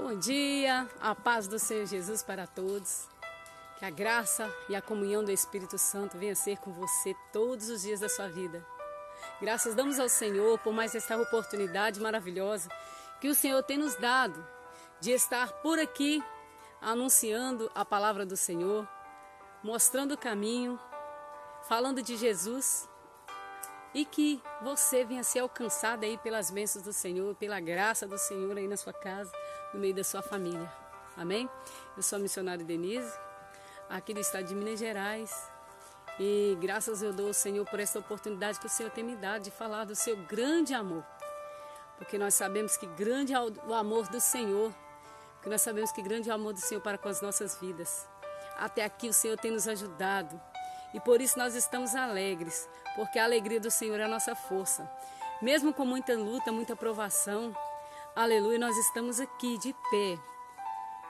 Bom dia, a paz do Senhor Jesus para todos. Que a graça e a comunhão do Espírito Santo venha ser com você todos os dias da sua vida. Graças damos ao Senhor por mais esta oportunidade maravilhosa que o Senhor tem nos dado de estar por aqui anunciando a palavra do Senhor, mostrando o caminho, falando de Jesus e que você venha ser alcançado aí pelas bênçãos do Senhor, pela graça do Senhor aí na sua casa, no meio da sua família. Amém? Eu sou a missionária Denise, aqui do estado de Minas Gerais, e graças eu dou ao Senhor por essa oportunidade que o Senhor tem me dado de falar do seu grande amor, porque nós sabemos que grande é o amor do Senhor, porque nós sabemos que grande é o amor do Senhor para com as nossas vidas. Até aqui o Senhor tem nos ajudado e por isso nós estamos alegres, porque a alegria do Senhor é a nossa força. Mesmo com muita luta, muita provação, aleluia, nós estamos aqui de pé.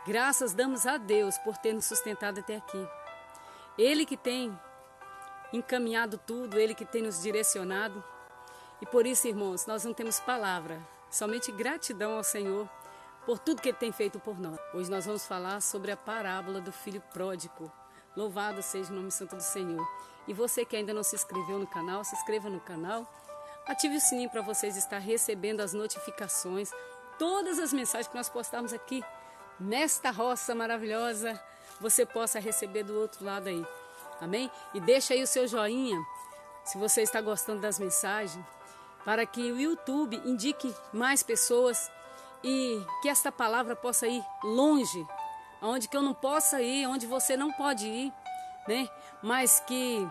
Graças damos a Deus por ter nos sustentado até aqui. Ele que tem encaminhado tudo, Ele que tem nos direcionado. E por isso, irmãos, nós não temos palavra, somente gratidão ao Senhor por tudo que Ele tem feito por nós. Hoje nós vamos falar sobre a parábola do filho pródigo. Louvado seja o nome santo do Senhor. E você que ainda não se inscreveu no canal, se inscreva no canal. Ative o sininho para vocês estar recebendo as notificações. Todas as mensagens que nós postamos aqui nesta roça maravilhosa, você possa receber do outro lado aí. Amém? E deixa aí o seu joinha, se você está gostando das mensagens, para que o YouTube indique mais pessoas e que esta palavra possa ir longe, aonde que eu não possa ir, onde você não pode ir, né? Mas que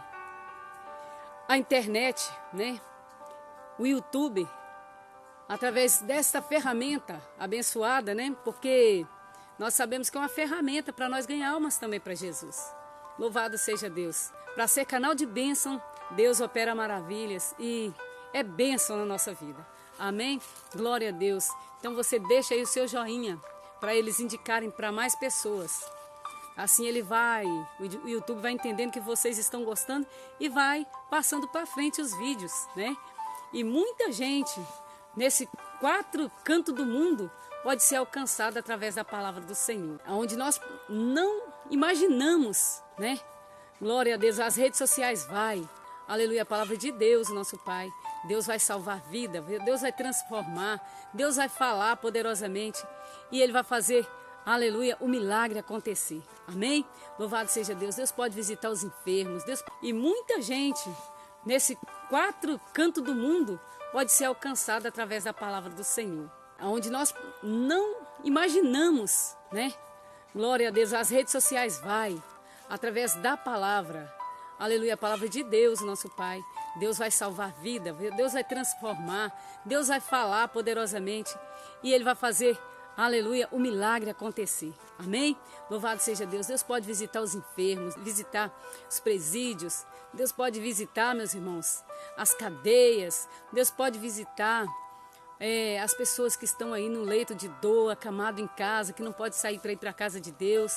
a internet, né? O YouTube, através desta ferramenta abençoada, né? Porque nós sabemos que é uma ferramenta para nós ganhar almas também para Jesus. Louvado seja Deus. Para ser canal de bênção, Deus opera maravilhas e é bênção na nossa vida. Amém? Glória a Deus. Então você deixa aí o seu joinha para eles indicarem para mais pessoas. Assim o YouTube vai entendendo que vocês estão gostando e vai passando para frente os vídeos, né? E muita gente nesse 4 cantos do mundo pode ser alcançada através da palavra do Senhor, onde nós não imaginamos, né? Glória a Deus, as redes sociais aleluia, a palavra de Deus, nosso Pai. Deus vai salvar vida, Deus vai transformar, Deus vai falar poderosamente e Ele vai fazer, aleluia, o milagre acontecer. Amém? Louvado seja Deus. Deus pode visitar os enfermos, e muita gente nesse 4 cantos do mundo pode ser alcançada através da palavra do Senhor, onde nós não imaginamos, né? Glória a Deus, as redes sociais através da palavra, aleluia, a palavra de Deus, nosso Pai. Deus vai salvar vida, Deus vai transformar, Deus vai falar poderosamente e Ele vai fazer, aleluia, o milagre acontecer. Amém? Louvado seja Deus. Deus pode visitar os enfermos, visitar os presídios, Deus pode visitar, meus irmãos, as cadeias, Deus pode visitar as pessoas que estão aí no leito de dor, acamado em casa, que não pode sair para ir para a casa de Deus.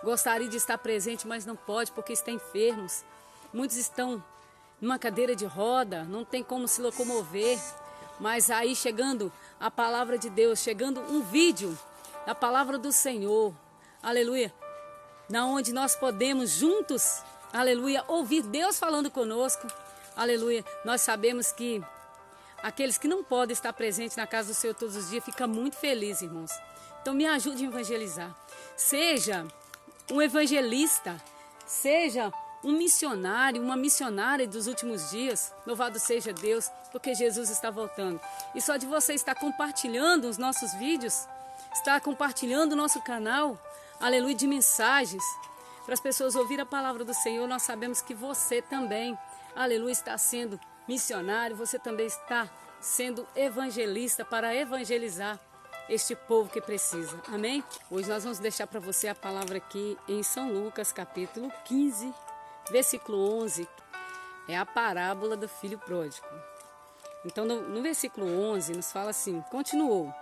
Gostaria de estar presente, mas não pode porque estão enfermos. Muitos estão numa cadeira de roda, não tem como se locomover. Mas aí chegando a palavra de Deus, chegando um vídeo da palavra do Senhor, aleluia, na onde nós podemos juntos, aleluia, ouvir Deus falando conosco, aleluia. Nós sabemos que aqueles que não podem estar presentes na casa do Senhor todos os dias ficam muito felizes, irmãos. Então me ajude a evangelizar. Seja um evangelista, seja um missionário, uma missionária dos últimos dias. Louvado seja Deus, porque Jesus está voltando. E só de você estar compartilhando os nossos vídeos, estar compartilhando o nosso canal, aleluia, de mensagens, para as pessoas ouvirem a palavra do Senhor, nós sabemos que você também, aleluia, está sendo missionário, você também está sendo evangelista para evangelizar este povo que precisa. Amém? Hoje nós vamos deixar para você a palavra aqui em São Lucas, capítulo 15, versículo 11. É a parábola do filho pródigo. Então, no versículo 11, nos fala assim: continuou.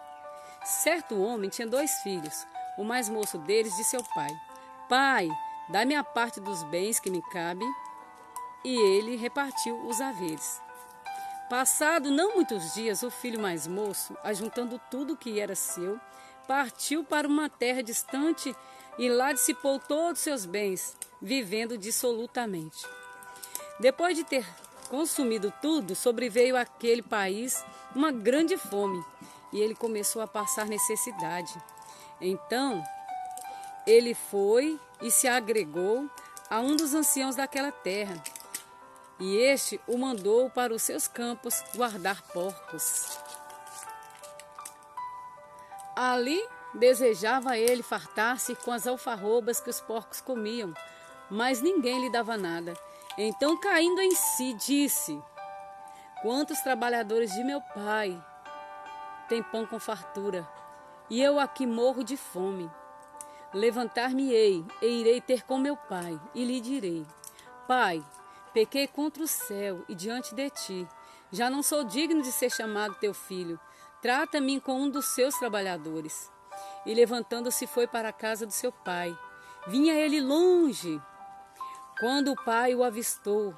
Certo homem tinha 2 filhos. O mais moço deles disse ao pai: Pai, dá-me a parte dos bens que me cabe. E ele repartiu os haveres. Passado não muitos dias, o filho mais moço, ajuntando tudo o que era seu, partiu para uma terra distante e lá dissipou todos os seus bens, vivendo dissolutamente. Depois de ter consumido tudo, sobreveio àquele país uma grande fome e ele começou a passar necessidade. Então, ele foi e se agregou a um dos anciãos daquela terra, e este o mandou para os seus campos guardar porcos. Ali desejava ele fartar-se com as alfarrobas que os porcos comiam, mas ninguém lhe dava nada. Então, caindo em si, disse: quantos trabalhadores de meu pai têm pão com fartura, e eu aqui morro de fome. Levantar-me-ei e irei ter com meu pai, e lhe direi: Pai, pequei contra o céu e diante de ti. Já não sou digno de ser chamado teu filho. Trata-me com um dos seus trabalhadores. E levantando-se foi para a casa do seu pai. Vinha ele longe, quando o pai o avistou,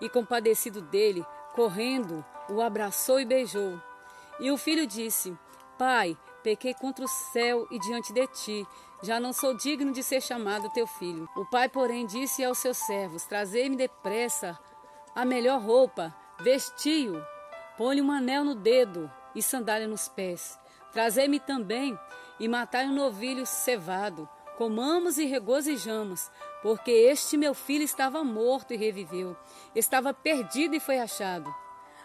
e compadecido dele, correndo, o abraçou e beijou. E o filho disse: Pai, pequei contra o céu e diante de ti. Já não sou digno de ser chamado teu filho. O pai, porém, disse aos seus servos: Trazei-me depressa a melhor roupa, vestiu, põe-lhe um anel no dedo e sandália nos pés. Trazei-me também e matai um novilho cevado. Comamos e regozijamos, porque este meu filho estava morto e reviveu. Estava perdido e foi achado.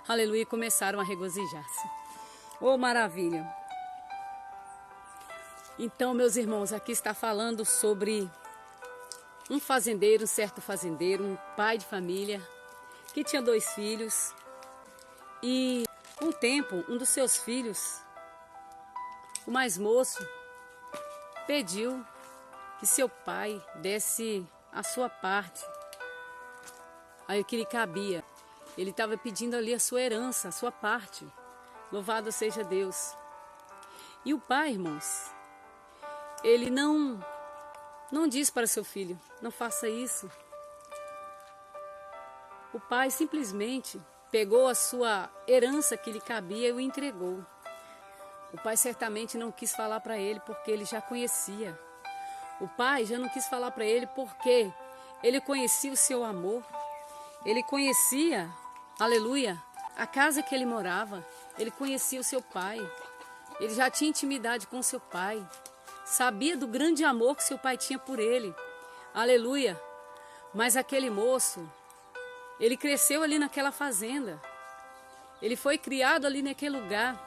Aleluia, e começaram a regozijar-se. Oh, maravilha! Então, meus irmãos, aqui está falando sobre um fazendeiro, um certo fazendeiro, um pai de família, que tinha 2 filhos. E, com o tempo, um dos seus filhos, o mais moço, pediu que seu pai desse a sua parte, aí o que lhe cabia. Ele estava pedindo ali a sua herança, a sua parte. Louvado seja Deus. E o pai, irmãos, ele não diz para seu filho: não faça isso. O pai simplesmente pegou a sua herança que lhe cabia e o entregou. O pai certamente não quis falar para ele porque ele já conhecia. O pai já não quis falar para ele porque ele conhecia o seu amor. Ele conhecia, aleluia, a casa que ele morava. Ele conhecia o seu pai. Ele já tinha intimidade com o seu pai. Sabia do grande amor que seu pai tinha por ele. Aleluia. Mas aquele moço, ele cresceu ali naquela fazenda. Ele foi criado ali naquele lugar.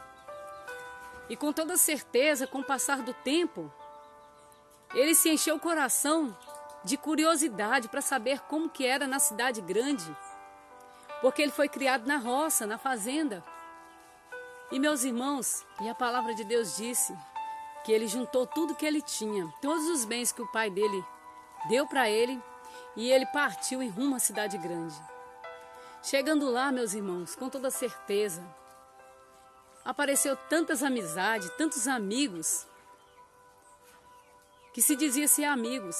E com toda certeza, com o passar do tempo, ele se encheu o coração de curiosidade para saber como que era na cidade grande. Porque ele foi criado na roça, na fazenda. E meus irmãos, e a palavra de Deus disse que ele juntou tudo que ele tinha, todos os bens que o pai dele deu para ele, e ele partiu em rumo à cidade grande. Chegando lá, meus irmãos, com toda certeza, apareceu tantas amizades, tantos amigos, que se dizia ser amigos,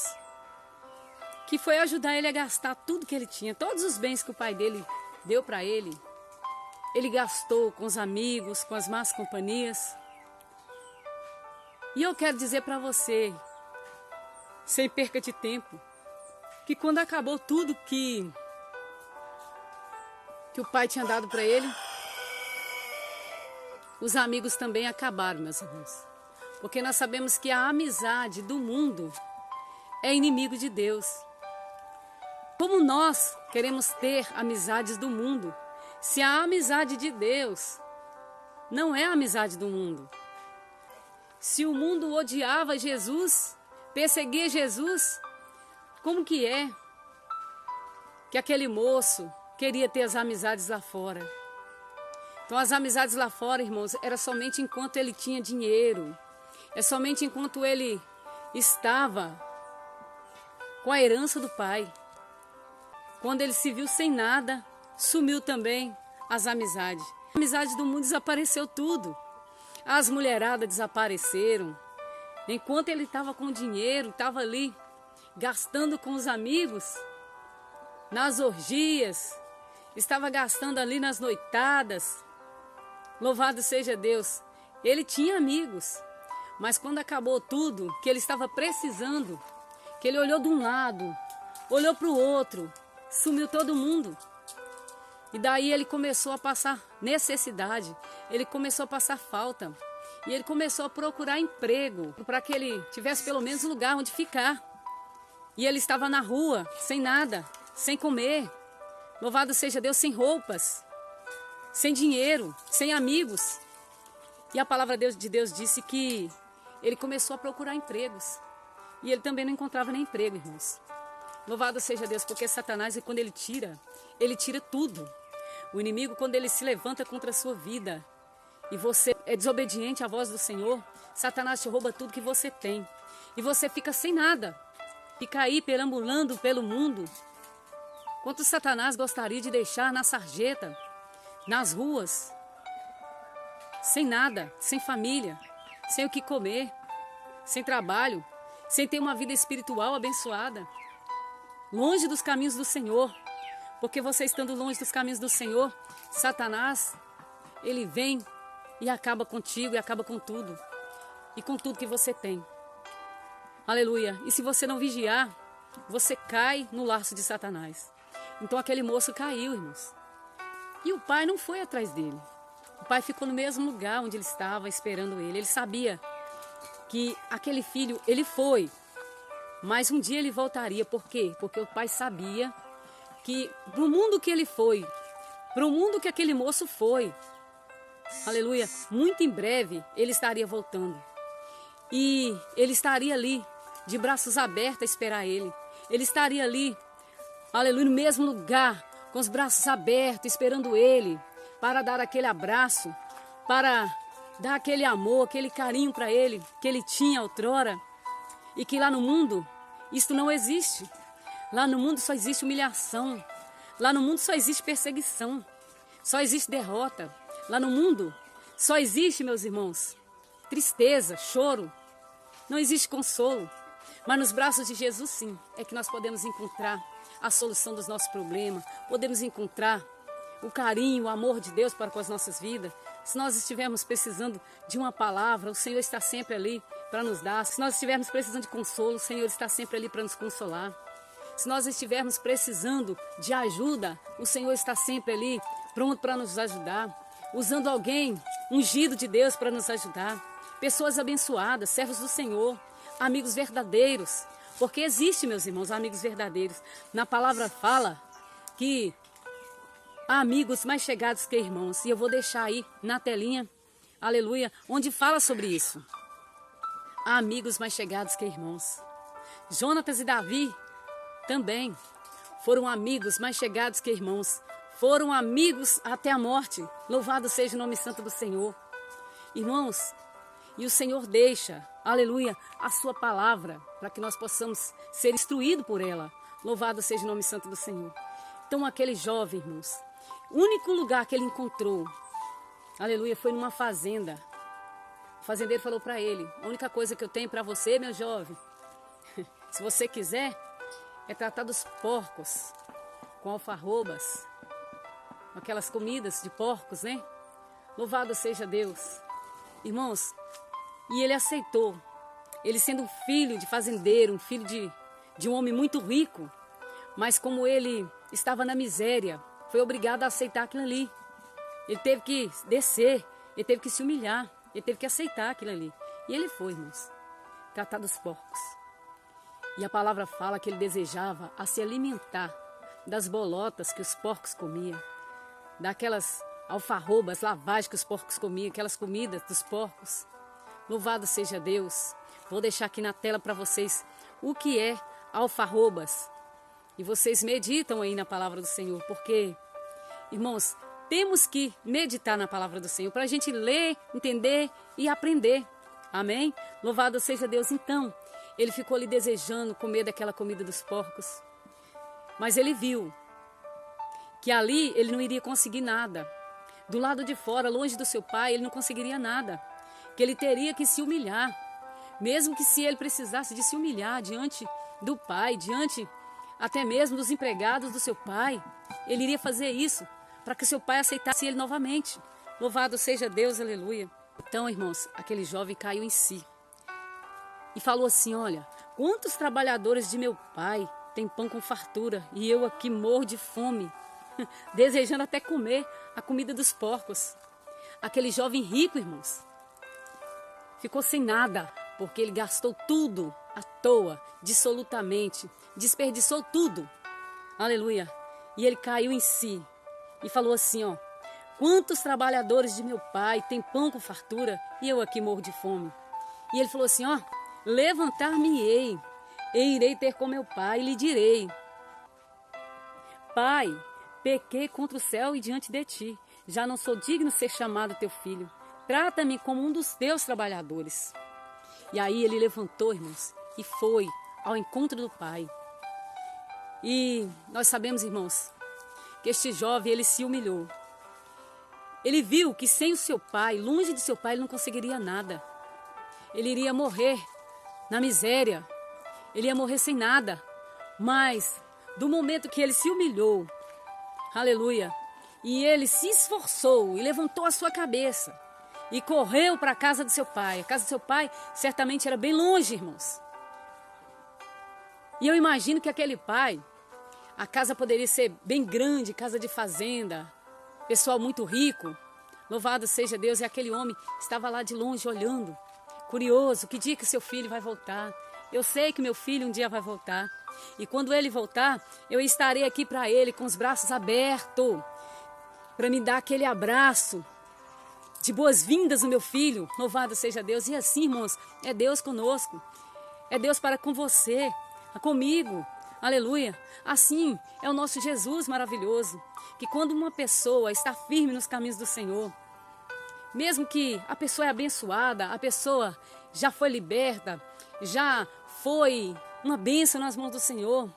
que foi ajudar ele a gastar tudo que ele tinha, todos os bens que o pai dele deu para ele. Ele gastou com os amigos, com as más companhias. E eu quero dizer para você, sem perca de tempo, que quando acabou tudo que o pai tinha dado para ele, os amigos também acabaram, meus irmãos. Porque nós sabemos que a amizade do mundo é inimigo de Deus. Como nós queremos ter amizades do mundo, se a amizade de Deus não é a amizade do mundo? Se o mundo odiava Jesus, perseguia Jesus, como que é que aquele moço queria ter as amizades lá fora? Então as amizades lá fora, irmãos, era somente enquanto ele tinha dinheiro. É somente enquanto ele estava com a herança do pai. Quando ele se viu sem nada, sumiu também as amizades. A amizade do mundo desapareceu tudo. As mulheradas desapareceram. Enquanto ele estava com dinheiro, estava ali gastando com os amigos, nas orgias, estava gastando ali nas noitadas. Louvado seja Deus. Ele tinha amigos. Mas quando acabou tudo que ele estava precisando, que ele olhou de um lado, olhou para o outro, sumiu todo mundo. E daí ele começou a passar necessidade, ele começou a passar falta. E ele começou a procurar emprego para que ele tivesse pelo menos um lugar onde ficar. E ele estava na rua, sem nada, sem comer. Louvado seja Deus, sem roupas, sem dinheiro, sem amigos. E a palavra de Deus disse que ele começou a procurar empregos. E ele também não encontrava nem emprego, irmãos. Louvado seja Deus, porque Satanás, quando ele tira tudo. O inimigo, quando ele se levanta contra a sua vida e você é desobediente à voz do Senhor, Satanás te rouba tudo que você tem. E você fica sem nada. Fica aí perambulando pelo mundo. Quanto Satanás gostaria de deixar na sarjeta, nas ruas, sem nada, sem família, sem o que comer, sem trabalho, sem ter uma vida espiritual abençoada, longe dos caminhos do Senhor. Porque você estando longe dos caminhos do Senhor, Satanás, ele vem e acaba contigo e acaba com tudo. E com tudo que você tem. Aleluia. E se você não vigiar, você cai no laço de Satanás. Então aquele moço caiu, irmãos. E o pai não foi atrás dele. O pai ficou no mesmo lugar onde ele estava, esperando ele. Ele sabia que aquele filho, ele foi. Mas um dia ele voltaria. Por quê? Porque o pai sabia que para o mundo que ele foi, para o mundo que aquele moço foi, aleluia, muito em breve ele estaria voltando. E ele estaria ali, de braços abertos a esperar ele. Ele estaria ali, aleluia, no mesmo lugar, com os braços abertos, esperando ele, para dar aquele abraço, para dar aquele amor, aquele carinho para ele, que ele tinha outrora. E que lá no mundo, isto não existe. Lá no mundo só existe humilhação. Lá no mundo só existe perseguição. Só existe derrota. Lá no mundo só existe, meus irmãos, tristeza, choro. Não existe consolo. Mas nos braços de Jesus, sim, é que nós podemos encontrar a solução dos nossos problemas. Podemos encontrar o carinho, o amor de Deus para com as nossas vidas. Se nós estivermos precisando de uma palavra, o Senhor está sempre ali para nos dar. Se nós estivermos precisando de consolo, o Senhor está sempre ali para nos consolar. Se nós estivermos precisando de ajuda, o Senhor está sempre ali, pronto para nos ajudar. Usando alguém, ungido de Deus para nos ajudar. Pessoas abençoadas, servos do Senhor, amigos verdadeiros. Porque existe, meus irmãos, amigos verdadeiros. Na palavra fala que há amigos mais chegados que irmãos. E eu vou deixar aí na telinha, aleluia, onde fala sobre isso. Há amigos mais chegados que irmãos. Jonatas e Davi também foram amigos mais chegados que irmãos. Foram amigos até a morte. Louvado seja o nome santo do Senhor. Irmãos, e o Senhor deixa, aleluia, a sua palavra, para que nós possamos ser instruídos por ela. Louvado seja o nome santo do Senhor. Então aquele jovem, irmãos, o único lugar que ele encontrou, aleluia, foi numa fazenda. O fazendeiro falou para ele: a única coisa que eu tenho para você, meu jovem, se você quiser, é tratar dos porcos com alfarrobas, com aquelas comidas de porcos, né? Louvado seja Deus. Irmãos, e ele aceitou. Ele sendo um filho de fazendeiro, um filho de um homem muito rico, mas como ele estava na miséria, foi obrigado a aceitar aquilo ali. Ele teve que descer, ele teve que se humilhar, ele teve que aceitar aquilo ali. E ele foi, irmãos, tratar dos porcos. E a palavra fala que ele desejava a se alimentar das bolotas que os porcos comiam, daquelas alfarrobas, lavagens que os porcos comiam, aquelas comidas dos porcos. Louvado seja Deus. Vou deixar aqui na tela para vocês o que é alfarrobas. E vocês meditam aí na palavra do Senhor, porque, irmãos, temos que meditar na palavra do Senhor para a gente ler, entender e aprender. Amém? Louvado seja Deus. Então, ele ficou ali desejando comer daquela comida dos porcos. Mas ele viu que ali ele não iria conseguir nada. Do lado de fora, longe do seu pai, ele não conseguiria nada. Que ele teria que se humilhar. Mesmo que se ele precisasse de se humilhar diante do pai, diante até mesmo dos empregados do seu pai, ele iria fazer isso para que seu pai aceitasse ele novamente. Louvado seja Deus, aleluia. Então, irmãos, aquele jovem caiu em si. e falou assim: olha, quantos trabalhadores de meu pai têm pão com fartura e eu aqui morro de fome, desejando até comer a comida dos porcos. Aquele jovem rico, irmãos, ficou sem nada, porque ele gastou tudo à toa, dissolutamente, desperdiçou tudo. Aleluia. E ele caiu em si e falou assim, ó: quantos trabalhadores de meu pai têm pão com fartura e eu aqui morro de fome. E ele falou assim, ó: levantar-me-ei e irei ter com meu pai e lhe direi: Pai, pequei contra o céu e diante de ti, já não sou digno de ser chamado teu filho. Trata-me como um dos teus trabalhadores. E aí ele levantou, irmãos, e foi ao encontro do pai. E nós sabemos, irmãos, que este jovem, ele se humilhou. Ele viu que sem o seu pai, longe de seu pai, ele não conseguiria nada. Ele iria morrer na miséria. Ele ia morrer sem nada. Mas, do momento que ele se humilhou, aleluia, e ele se esforçou e levantou a sua cabeça e correu para a casa do seu pai. A casa do seu pai certamente era bem longe, irmãos. E eu imagino que aquele pai, a casa poderia ser bem grande, casa de fazenda, pessoal muito rico. Louvado seja Deus. E aquele homem estava lá de longe olhando, curioso, que dia que seu filho vai voltar? Eu sei que meu filho um dia vai voltar. E quando ele voltar, eu estarei aqui para ele com os braços abertos, para me dar aquele abraço de boas-vindas no meu filho. Louvado seja Deus. E assim, irmãos, é Deus conosco. É Deus para com você, comigo. Aleluia. Assim é o nosso Jesus maravilhoso, que quando uma pessoa está firme nos caminhos do Senhor, mesmo que a pessoa é abençoada, a pessoa já foi liberta, já foi uma bênção nas mãos do Senhor,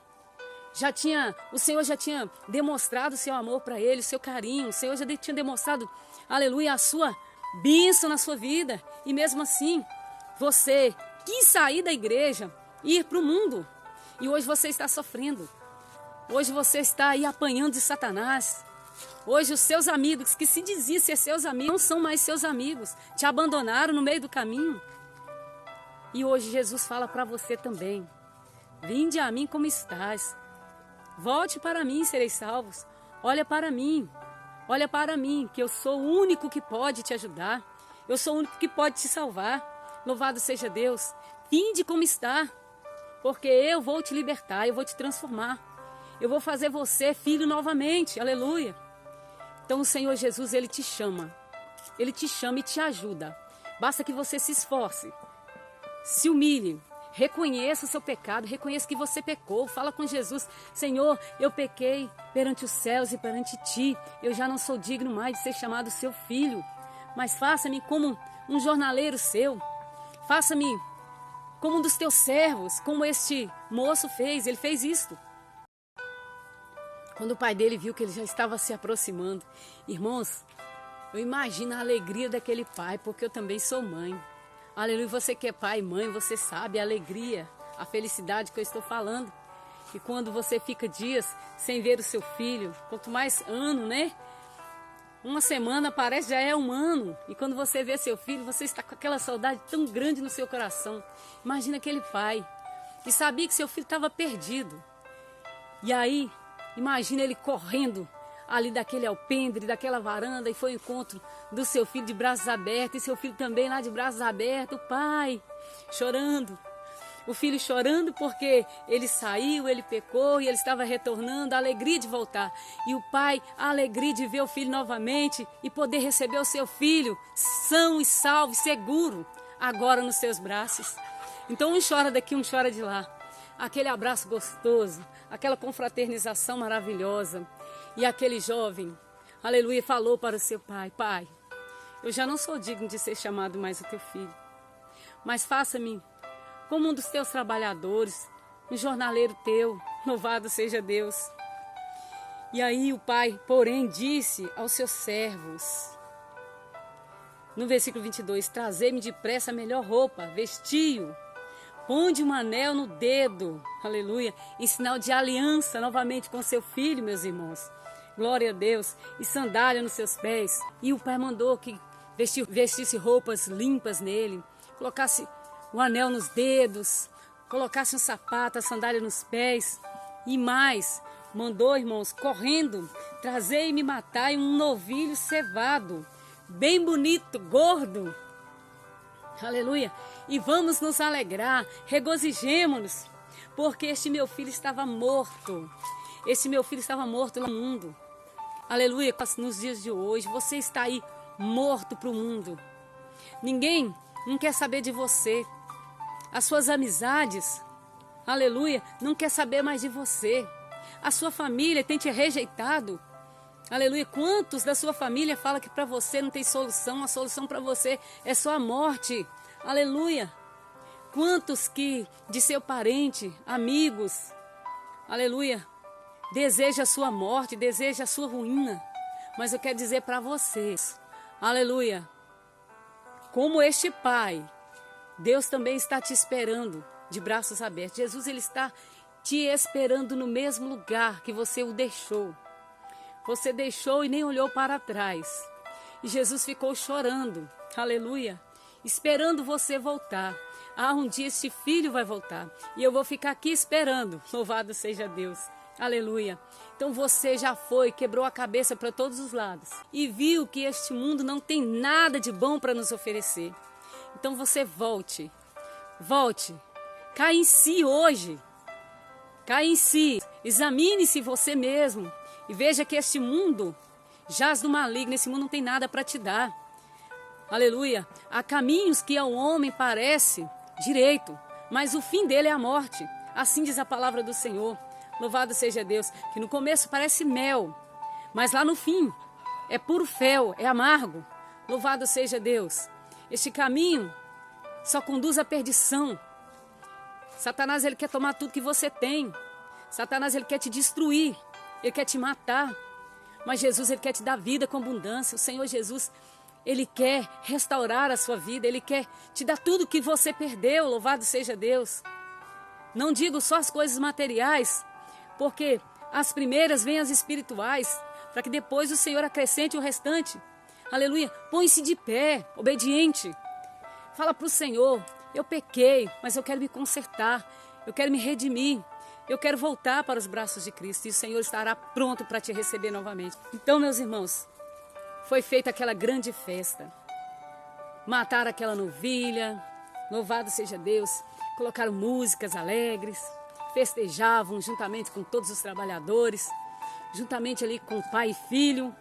o Senhor já tinha demonstrado o seu amor para ele, o seu carinho, o Senhor já tinha demonstrado, aleluia, a sua bênção na sua vida. E mesmo assim, você quis sair da igreja e ir para o mundo. E hoje você está sofrendo. Hoje você está aí apanhando de Satanás. Hoje os seus amigos, que se diziam ser seus amigos, não são mais seus amigos. Te abandonaram no meio do caminho. E hoje Jesus fala para você também: vinde a mim como estás. Volte para mim e sereis salvos. Olha para mim, que eu sou o único que pode te ajudar. Eu sou o único que pode te salvar. Louvado seja Deus. Vinde como está, porque eu vou te libertar, eu vou te transformar. Eu vou fazer você filho novamente, aleluia. Então o Senhor Jesus, Ele te chama e te ajuda. Basta que você se esforce, se humilhe, reconheça o seu pecado, reconheça que você pecou, fala com Jesus: Senhor, eu pequei perante os céus e perante ti, eu já não sou digno mais de ser chamado seu filho, mas faça-me como um jornaleiro seu, faça-me como um dos teus servos, como este moço fez. Ele fez isto. Quando o pai dele viu que ele já estava se aproximando, irmãos, eu imagino a alegria daquele pai, porque eu também sou mãe. Aleluia, você que é pai e mãe, você sabe a alegria, a felicidade que eu estou falando. E quando você fica dias sem ver o seu filho, quanto mais ano, né? Uma semana parece já é um ano. E quando você vê seu filho, você está com aquela saudade tão grande no seu coração. Imagina aquele pai que sabia que seu filho estava perdido. E aí, imagina ele correndo ali daquele alpendre, daquela varanda, e foi ao encontro do seu filho de braços abertos, e seu filho também lá de braços abertos, o pai chorando, o filho chorando porque ele saiu, ele pecou e ele estava retornando, a alegria de voltar, e o pai, a alegria de ver o filho novamente e poder receber o seu filho são e salvo, seguro, agora nos seus braços. Então um chora daqui, um chora de lá, aquele abraço gostoso, aquela confraternização maravilhosa. E aquele jovem, aleluia, falou para o seu pai: Pai, eu já não sou digno de ser chamado mais o teu filho, mas faça-me como um dos teus trabalhadores, um jornaleiro teu, louvado seja Deus. E aí o pai, porém, disse aos seus servos, no versículo 22, trazei-me depressa a melhor roupa, vestiu, ponde um anel no dedo, aleluia, em sinal de aliança novamente com seu filho, meus irmãos. Glória a Deus. E sandália nos seus pés. E o pai mandou que vestisse roupas limpas nele, colocasse o anel nos dedos, colocasse um sapato, a sandália nos pés. E mais, mandou, irmãos, correndo, trazer e me matar um novilho cevado, bem bonito, gordo. Aleluia. E vamos nos alegrar, regozijemo-nos, porque este meu filho estava morto. Este meu filho estava morto no mundo. Aleluia. Nos dias de hoje, você está aí morto para o mundo. Ninguém não quer saber de você. As suas amizades, aleluia, não quer saber mais de você. A sua família tem te rejeitado. Aleluia. Quantos da sua família falam que para você não tem solução? A solução para você é só a morte. Aleluia. Quantos que de seu parente, amigos, aleluia, deseja a sua morte, deseja a sua ruína. Mas eu quero dizer para vocês, aleluia, como este pai, Deus também está te esperando de braços abertos. Jesus, ele está te esperando no mesmo lugar que você o deixou. Você deixou e nem olhou para trás. E Jesus ficou chorando, aleluia, esperando você voltar. Ah, um dia este filho vai voltar e eu vou ficar aqui esperando. Louvado seja Deus, aleluia. Então você já foi, quebrou a cabeça para todos os lados e viu que este mundo não tem nada de bom para nos oferecer. Então você volte, caia em si hoje, caia em si, examine-se você mesmo e veja que este mundo jaz do maligno, esse mundo não tem nada para te dar. Aleluia. Há caminhos que ao homem parece direito, mas o fim dele é a morte. Assim diz a palavra do Senhor. Louvado seja Deus, que no começo parece mel, mas lá no fim é puro fel, é amargo. Louvado seja Deus. Este caminho só conduz à perdição. Satanás, ele quer tomar tudo que você tem. Satanás, ele quer te destruir, ele quer te matar. Mas Jesus, ele quer te dar vida com abundância. O Senhor Jesus, ele quer restaurar a sua vida, ele quer te dar tudo que você perdeu. Louvado seja Deus. Não digo só as coisas materiais, porque as primeiras vêm as espirituais, para que depois o Senhor acrescente o restante. Aleluia. Põe-se de pé, obediente. Fala para o Senhor, eu pequei, mas eu quero me consertar, eu quero me redimir, eu quero voltar para os braços de Cristo e o Senhor estará pronto para te receber novamente. Então, meus irmãos, foi feita aquela grande festa. Mataram aquela novilha, louvado seja Deus, colocaram músicas alegres, festejavam juntamente com todos os trabalhadores, juntamente ali com pai e filho,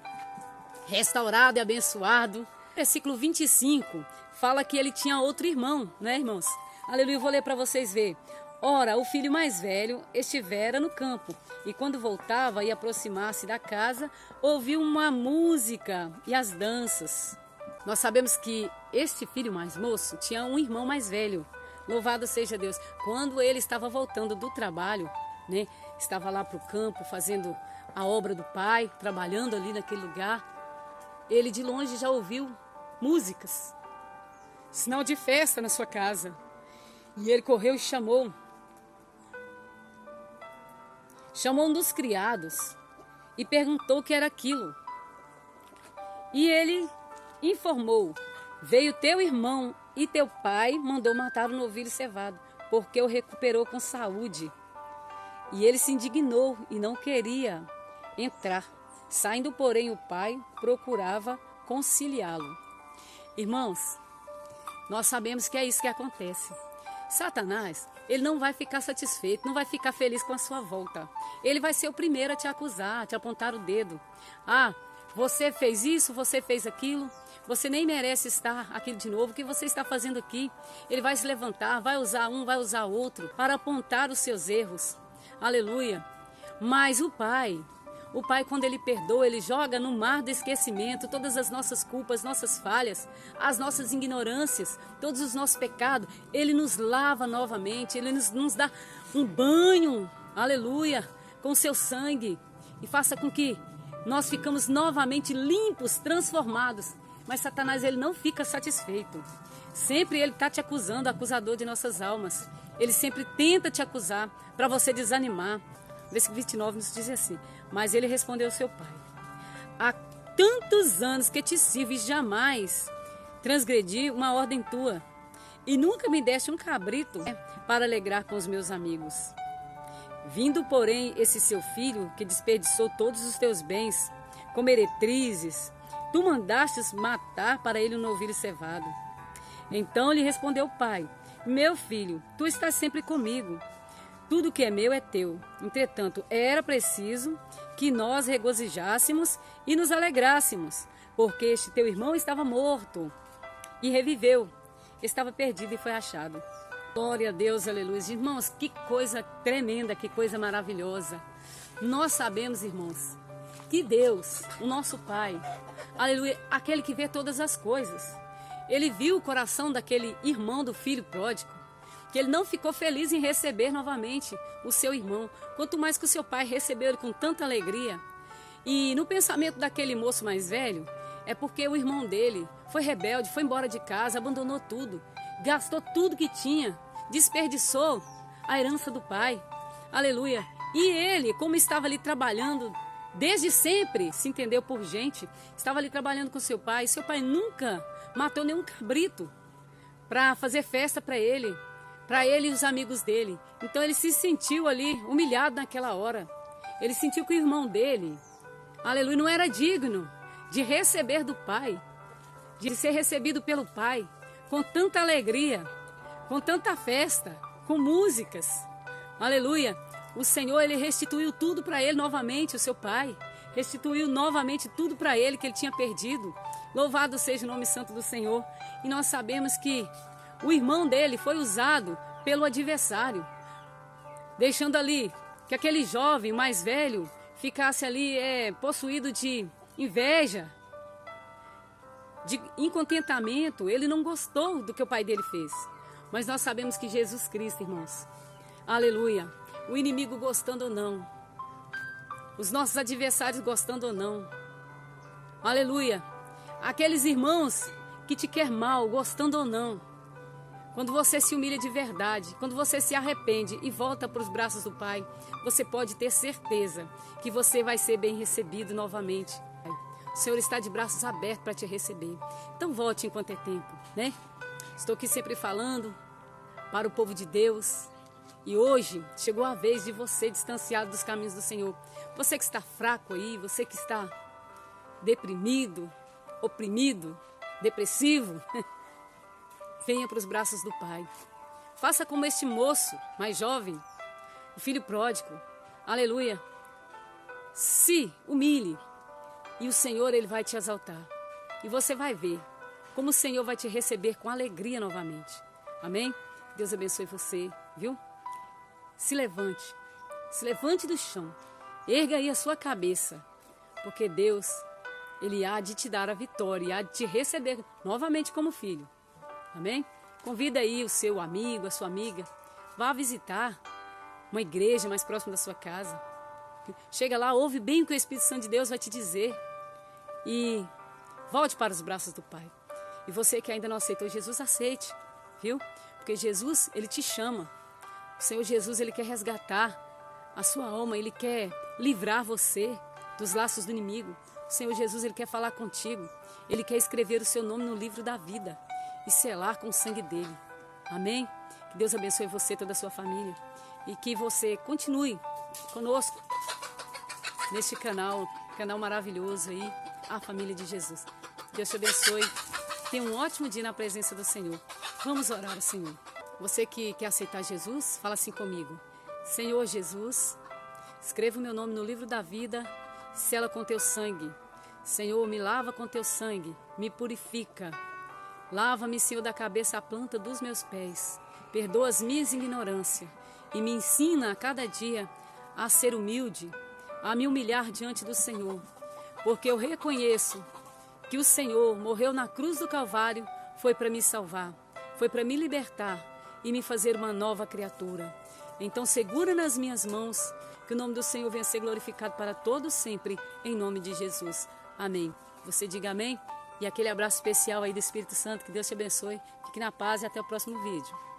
restaurado e abençoado. Versículo 25 fala que ele tinha outro irmão, né, irmãos? Aleluia, eu vou ler para vocês verem. Ora, o filho mais velho estivera no campo, e quando voltava e aproximar-se da casa, ouviu uma música e as danças. Nós sabemos que este filho mais moço tinha um irmão mais velho. Louvado seja Deus. Quando ele estava voltando do trabalho, né, estava lá para o campo fazendo a obra do pai, trabalhando ali naquele lugar, ele de longe já ouviu músicas, sinal de festa na sua casa. E ele correu e chamou um dos criados e perguntou o que era aquilo. E ele informou: veio teu irmão e teu pai mandou matar o novilho cevado, porque o recuperou com saúde. E ele se indignou e não queria entrar. Saindo, porém, o pai procurava conciliá-lo. Irmãos, nós sabemos que é isso que acontece. Satanás, ele não vai ficar satisfeito, não vai ficar feliz com a sua volta. Ele vai ser o primeiro a te acusar, a te apontar o dedo. Ah, você fez isso, você fez aquilo, você nem merece estar aqui de novo, o que você está fazendo aqui? Ele vai se levantar, vai usar um, vai usar outro, para apontar os seus erros. Aleluia. Mas o Pai, quando Ele perdoa, Ele joga no mar do esquecimento todas as nossas culpas, nossas falhas, as nossas ignorâncias, todos os nossos pecados. Ele nos lava novamente, Ele nos dá um banho, aleluia, com o seu sangue e faça com que nós ficamos novamente limpos, transformados. Mas Satanás, ele não fica satisfeito. Sempre ele está te acusando, acusador de nossas almas. Ele sempre tenta te acusar para você desanimar. Versículo 29 nos diz assim: mas ele respondeu ao seu pai: há tantos anos que te sirvo e jamais transgredi uma ordem tua. e nunca me deste um cabrito para alegrar com os meus amigos. Vindo, porém, esse seu filho, que desperdiçou todos os teus bens, com meretrizes, tu mandastes matar para ele um novilho cevado. Então lhe respondeu o pai: meu filho, tu estás sempre comigo. Tudo que é meu é teu. Entretanto, era preciso que nós regozijássemos e nos alegrássemos, porque este teu irmão estava morto e reviveu, estava perdido e foi achado. Glória a Deus, aleluia. Irmãos, que coisa tremenda, que coisa maravilhosa. Nós sabemos, irmãos, que Deus, o nosso Pai, aleluia, aquele que vê todas as coisas, ele viu o coração daquele irmão do filho pródigo, que ele não ficou feliz em receber novamente o seu irmão, quanto mais que o seu pai recebeu ele com tanta alegria. E no pensamento daquele moço mais velho, é porque o irmão dele foi rebelde, foi embora de casa, abandonou tudo, gastou tudo que tinha, desperdiçou a herança do pai, aleluia. E ele, como estava ali trabalhando, desde sempre se entendeu por gente, estava ali trabalhando com seu pai nunca matou nenhum cabrito para fazer festa para ele e os amigos dele. Então ele se sentiu ali humilhado naquela hora. Ele sentiu que o irmão dele, aleluia, não era digno de receber do pai, de ser recebido pelo pai, com tanta alegria, com tanta festa, com músicas, aleluia. O Senhor, ele restituiu tudo para ele novamente, o seu pai, restituiu novamente tudo para ele que ele tinha perdido. Louvado seja o nome santo do Senhor. E nós sabemos que o irmão dele foi usado pelo adversário, deixando ali que aquele jovem mais velho ficasse ali possuído de inveja, de incontentamento. Ele não gostou do que o pai dele fez. Mas nós sabemos que Jesus Cristo, irmãos, aleluia, o inimigo gostando ou não, os nossos adversários gostando ou não, aleluia, aqueles irmãos que te quer mal, gostando ou não, quando você se humilha de verdade, quando você se arrepende e volta para os braços do Pai, você pode ter certeza que você vai ser bem recebido novamente. O Senhor está de braços abertos para te receber. Então volte enquanto é tempo, né? Estou aqui sempre falando para o povo de Deus. E hoje chegou a vez de você distanciado dos caminhos do Senhor. Você que está fraco aí, você que está deprimido, oprimido, depressivo, venha para os braços do Pai. Faça como este moço mais jovem, o filho pródigo, aleluia. Se humilhe e o Senhor, ele vai te exaltar. E você vai ver como o Senhor vai te receber com alegria novamente. Amém? Deus abençoe você, viu? Se levante do chão, erga aí a sua cabeça, porque Deus, ele há de te dar a vitória e há de te receber novamente como filho. Amém? Convida aí o seu amigo, a sua amiga, vá visitar uma igreja mais próxima da sua casa. Chega lá, ouve bem o que o Espírito Santo de Deus vai te dizer e volte para os braços do Pai. E você que ainda não aceitou Jesus, aceite, viu? Porque Jesus, ele te chama. O Senhor Jesus, ele quer resgatar a sua alma, ele quer livrar você dos laços do inimigo. O Senhor Jesus, ele quer falar contigo. Ele quer escrever o seu nome no livro da vida e selar com o sangue dele. Amém? Que Deus abençoe você e toda a sua família. E que você continue conosco neste canal maravilhoso aí, a família de Jesus. Deus te abençoe. Tenha um ótimo dia na presença do Senhor. Vamos orar ao Senhor. Você que quer aceitar Jesus, fala assim comigo. Senhor Jesus, escreva o meu nome no livro da vida, sela com teu sangue. Senhor, me lava com teu sangue, me purifica. Lava-me, Senhor, da cabeça à planta dos meus pés. Perdoa as minhas ignorâncias e me ensina a cada dia a ser humilde, a me humilhar diante do Senhor. Porque eu reconheço que o Senhor morreu na cruz do Calvário, foi para me salvar, foi para me libertar e me fazer uma nova criatura. Então segura nas minhas mãos, que o nome do Senhor venha ser glorificado para todos sempre, em nome de Jesus. Amém. Você diga amém? E aquele abraço especial aí do Espírito Santo, que Deus te abençoe. Fique na paz e até o próximo vídeo.